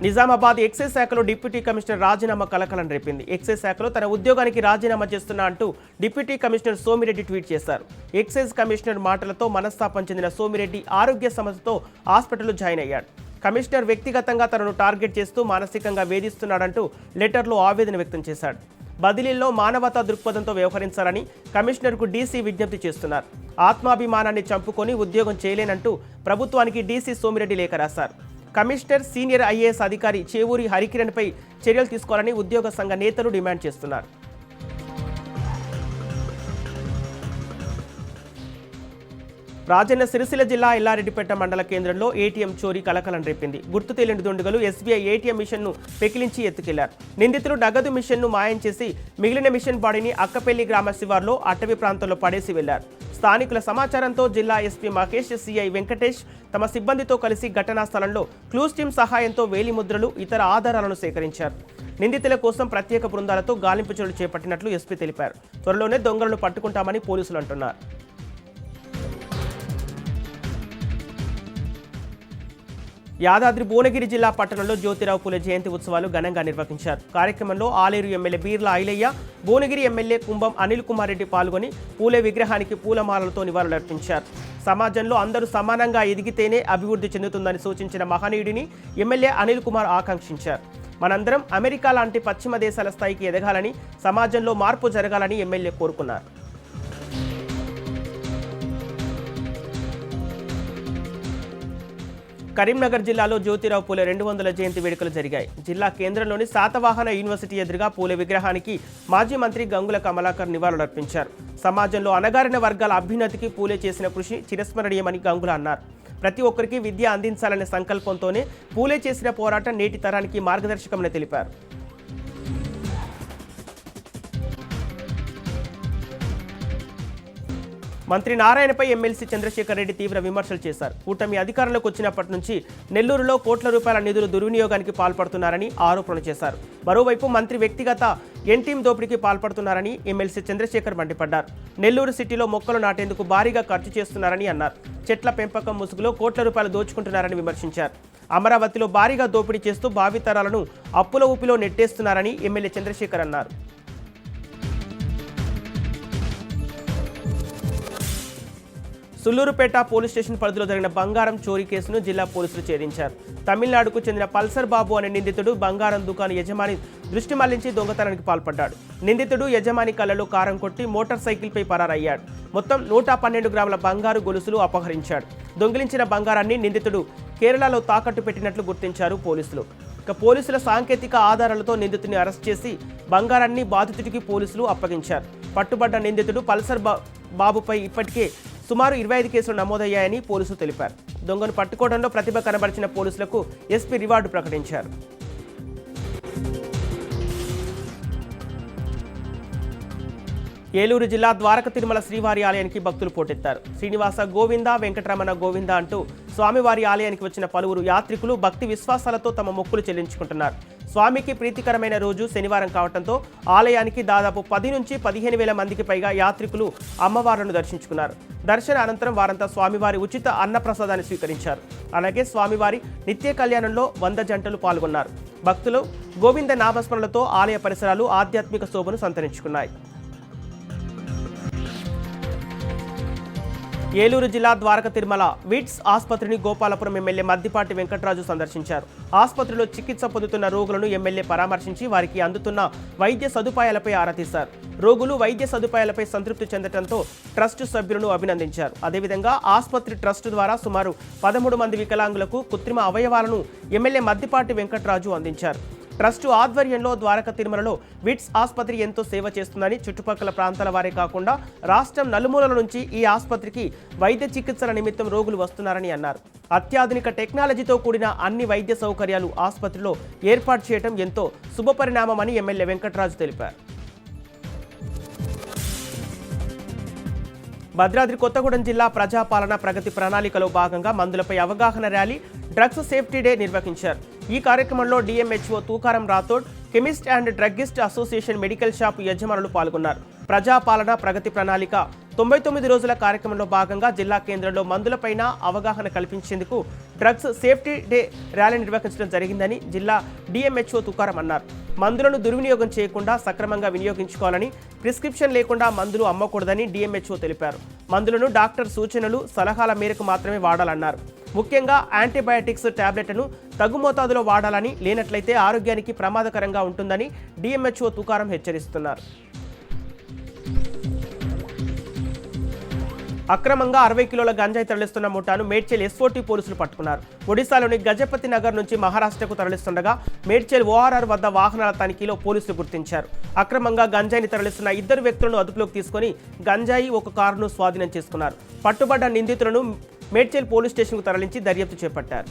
Nizamabad excise శాఖలో deputy commissioner రాజీనామా కలకలం రేపింది. ఎక్సైజ్ శాఖలో తన ఉద్యోగానికి రాజీనామా చేస్తున్నా అంటూ డిప్యూటీ కమిషనర్ సోమిరెడ్డి ట్వీట్ చేశారు. ఎక్సైజ్ కమిషనర్ మాటలతో మనస్తాపం చెందిన సోమిరెడ్డి ఆరోగ్య సమస్యతో హాస్పిటల్లో జాయిన్ అయ్యాడు. కమిషనర్ వ్యక్తిగతంగా తనను టార్గెట్ చేస్తూ మానసికంగా వేధిస్తున్నాడంటూ లెటర్లో ఆవేదన వ్యక్తం చేశాడు. బదిలీల్లో మానవతా దృక్పథంతో వ్యవహరించాలని కమిషనర్కు డీసీ విజ్ఞప్తి చేస్తున్నారు. ఆత్మాభిమానాన్ని చంపుకొని ఉద్యోగం చేయలేనంటూ ప్రభుత్వానికి డీసీ సోమిరెడ్డి లేఖ రాశారు. కమిషనర్ సీనియర్ ఐఏఎస్ అధికారి చేవూరి హరికిరణ్పై చర్యలు తీసుకోవాలని ఉద్యోగ సంఘ నేతలు డిమాండ్ చేస్తున్నారు. రాజన్న సిరిసిల్ల జిల్లా ఎల్లారెడ్డిపేట మండల కేంద్రంలో ఏటీఎం చోరీ కలకలం రేపింది. గుర్తు తెలియని దుండగులు ఎస్బీఐ ఏటీఎం మిషన్ను పెకిలించి ఎత్తుకెళ్లారు. నిందితులు నగదు మిషన్ను మాయం చేసి మిగిలిన మిషన్ బాడీని అక్కపల్లి గ్రామ శివార్లో అటవీ ప్రాంతంలో పడేసి వెళ్లారు. స్థానికుల సమాచారంతో జిల్లా ఎస్పీ మహేష్, సిఐ వెంకటేష్ తమ సిబ్బందితో కలిసి ఘటనా స్థలంలో క్లూస్ టీమ్ సహాయంతో వేలిముద్రలు, ఇతర ఆధారాలను సేకరించారు. నిందితుల కోసం ప్రత్యేక బృందాలతో గాలింపు చర్యలు చేపట్టినట్లు ఎస్పీ తెలిపారు. త్వరలోనే దొంగలను పట్టుకుంటామని పోలీసులు అంటున్నారు. యాదాద్రి భువనగిరి జిల్లా పట్టణంలో జ్యోతిరావు పూలే జయంతి ఉత్సవాలు ఘనంగా నిర్వహించారు. కార్యక్రమంలో ఆలేరు ఎమ్మెల్యే బీర్ల ఐలయ్య, భువనగిరి ఎమ్మెల్యే కుంభం అనిల్ కుమార్ రెడ్డి పాల్గొని పూలే విగ్రహానికి పూలమాలలతో నివాళులర్పించారు. సమాజంలో అందరూ సమానంగా ఎదిగితేనే అభివృద్ధి చెందుతుందని సూచించిన మహనీయుడిని ఎమ్మెల్యే అనిల్ కుమార్ ఆకాంక్షించారు. మనందరం అమెరికా లాంటి పశ్చిమ దేశాల స్థాయికి ఎదగాలని, సమాజంలో మార్పు జరగాలని ఎమ్మెల్యే కోరుకున్నారు. కరీంనగర్ జిల్లాలో జ్యోతిరావు పూలే 200వ జయంతి వేడుకలు జరిగాయి. జిల్లా కేంద్రంలోని శాతవాహన యూనివర్సిటీ ఎదురుగా పూలే విగ్రహానికి మాజీ మంత్రి గంగుల కమలాకర్ నివాళులర్పించారు. సమాజంలో అణగారిన వర్గాల అభ్యున్నతికి పూలే చేసిన కృషి చిరస్మరణీయమని గంగుల అన్నారు. ప్రతి ఒక్కరికి విద్య అందించాలనే సంకల్పంతోనే పూలే చేసిన పోరాటం నేటి తరానికి మార్గదర్శకమని తెలిపారు. మంత్రి నారాయణపై ఎమ్మెల్సీ చంద్రశేఖర్ రెడ్డి తీవ్ర విమర్శలు చేశారు. కూటమి అధికారంలోకి వచ్చినప్పటి నుంచి నెల్లూరులో కోట్ల రూపాయల నిధులు దుర్వినియోగానికి పాల్పడుతున్నారని ఆరోపణలు చేశారు. మరోవైపు మంత్రి వ్యక్తిగత ఎన్టీఎం దోపిడీకి పాల్పడుతున్నారని ఎమ్మెల్సీ చంద్రశేఖర్ మండిపడ్డారు. నెల్లూరు సిటీలో మొక్కలు నాటేందుకు భారీగా ఖర్చు చేస్తున్నారని అన్నారు. చెట్ల పెంపకం ముసుగులో కోట్ల రూపాయలు దోచుకుంటున్నారని విమర్శించారు. అమరావతిలో భారీగా దోపిడీ చేస్తూ భావితరాలను అప్పుల ఊపిలో నెట్టేస్తున్నారని ఎమ్మెల్యే చంద్రశేఖర్ అన్నారు. సుల్లూరుపేట పోలీస్ స్టేషన్ పరిధిలో జరిగిన బంగారం చోరీ కేసును జిల్లా పోలీసులు ఛేదించారు. తమిళనాడుకు చెందిన పల్సర్ బాబు అనే నిందితుడు బంగారం దుకాణం యజమాని దృష్టి మళ్లించి దొంగతనానికి పాల్పడ్డాడు. నిందితుడు యజమాని కళ్ళలో కారం కొట్టి మోటార్ సైకిల్పై పరారయ్యాడు. మొత్తం 112 గ్రాముల బంగారు గొలుసులు అపహరించాడు. దొంగిలించిన బంగారాన్ని నిందితుడు కేరళలో తాకట్టు పెట్టినట్లు గుర్తించారు పోలీసులు. ఇక పోలీసుల సాంకేతిక ఆధారాలతో నిందితుడిని అరెస్ట్ చేసి బంగారాన్ని బాధితుడికి పోలీసులు అప్పగించారు. పట్టుబడ్డ నిందితుడు పల్సర్ బాబుపై ఇప్పటికే సుమారు 25 కేసులు నమోదయ్యాయని పోలీసులు తెలిపారు. దొంగను పట్టుకోవడంలో ప్రతిభ కనబరిచిన పోలీసులకు ఎస్పీ రివార్డు ప్రకటించారు. ఏలూరు జిల్లా ద్వారక తిరుమల శ్రీవారి ఆలయానికి భక్తులు పోటెత్తారు. శ్రీనివాస గోవింద, వెంకటరమణ గోవింద అంటూ స్వామివారి ఆలయానికి వచ్చిన పలువురు యాత్రికులు భక్తి విశ్వాసాలతో తమ మొక్కులు చెల్లించుకుంటున్నారు. స్వామికి ప్రీతికరమైన రోజు శనివారం కావడంతో ఆలయానికి దాదాపు 10 నుంచి 15,000 మందికి పైగా యాత్రికులు అమ్మవార్లను దర్శించుకున్నారు. దర్శన అనంతరం వారంతా స్వామివారి ఉచిత అన్నప్రసాదాన్ని స్వీకరించారు. అలాగే స్వామివారి నిత్య కళ్యాణంలో 100 జంటలు పాల్గొన్నారు. భక్తులు గోవింద నామస్మరణలతో ఆలయ పరిసరాలు ఆధ్యాత్మిక శోభను సంతరించుకున్నాయి. ఏలూరు జిల్లా ద్వారక తిరుమల విట్స్ ఆసుపత్రిని గోపాలపురం ఎమ్మెల్యే మద్దిపాటి వెంకటరాజు సందర్శించారు. ఆసుపత్రిలో చికిత్స పొందుతున్న రోగులను ఎమ్మెల్యే పరామర్శించి వారికి అందుతున్న వైద్య సదుపాయాలపై ఆరా తీశారు. రోగులు వైద్య సదుపాయాలపై సంతృప్తి చెందడంతో ట్రస్ట్ సభ్యులను అభినందించారు. అదేవిధంగా ఆసుపత్రి ట్రస్ట్ ద్వారా సుమారు 13 మంది వికలాంగులకు కృత్రిమ అవయవాలను ఎమ్మెల్యే మద్దిపాటి వెంకటరాజు అందించారు. ట్రస్టు ఆధ్వర్యంలో ద్వారక తిరుమలలో విట్స్ ఆసుపత్రి ఎంతో సేవ చేస్తుందని, చుట్టుపక్కల ప్రాంతాల వారే కాకుండా రాష్ట్రం నలుమూలల నుంచి ఈ ఆసుపత్రికి వైద్య చికిత్సల నిమిత్తం రోగులు వస్తున్నారని అన్నారు. అత్యాధునిక టెక్నాలజీతో కూడిన అన్ని వైద్య సౌకర్యాలు ఆసుపత్రిలో ఏర్పాటు చేయడం ఎంతో శుభపరిణామమని ఎమ్మెల్యే వెంకటరాజు తెలిపారు. భద్రాద్రి కొత్తగూడెం జిల్లా ప్రజాపాలన ప్రగతి ప్రణాళికలో భాగంగా మందులపై అవగాహన ర్యాలీ, డ్రగ్స్ సేఫ్టీ డే నిర్వహించారు. ఈ కార్యక్రమంలో DMHO Tukaram Rathod, chemist and druggist association medical shop యజమానులు పాల్గొన్నారు. ప్రజాపాలన ప్రగతి ప్రణాళిక 99 రోజుల కార్యక్రమంలో భాగంగా జిల్లా కేంద్రంలో మందులపైన అవగాహన కల్పించేందుకు డ్రగ్స్ సేఫ్టీ డే ర్యాలీ నిర్వహించడం జరిగిందని జిల్లా డిఎంహెచ్ఓ తుకారం అన్నారు. మందులను దుర్వినియోగం చేయకుండా సక్రమంగా వినియోగించుకోవాలని, ప్రిస్క్రిప్షన్ లేకుండా మందులు అమ్మకూడదని డిఎంహెచ్ఓ తెలిపారు. మందులను డాక్టర్ సూచనలు, సలహాల మేరకు మాత్రమే వాడాలన్నారు. ముఖ్యంగా యాంటీబయాటిక్స్ టాబ్లెట్లను తగు మోతాదులో వాడాలని, లేనట్లయితే ఆరోగ్యానికి ప్రమాదకరంగా ఉంటుందని డిఎంహెచ్ఓ తుకారం హెచ్చరిస్తున్నారు. అక్రమంగా 60 కిలోల గంజాయి తరలిస్తున్న ముఠాను మేడ్చల్ ఎస్ఓటీ పోలీసులు పట్టుకున్నారు. ఒడిశాలోని గజపతి నగర్ నుంచి మహారాష్ట్రకు తరలిస్తుండగా మేడ్చల్ ఓఆర్ఆర్ వద్ద వాహనాల తనిఖీలో పోలీసులు గుర్తించారు. అక్రమంగా గంజాయిని తరలిస్తున్న 2 వ్యక్తులను అదుపులోకి తీసుకుని గంజాయి, ఒక కారును స్వాధీనం చేసుకున్నారు. పట్టుబడ్డ నిందితులను మేడ్చల్ పోలీస్ స్టేషన్కు తరలించి దర్యాప్తు చేపట్టారు.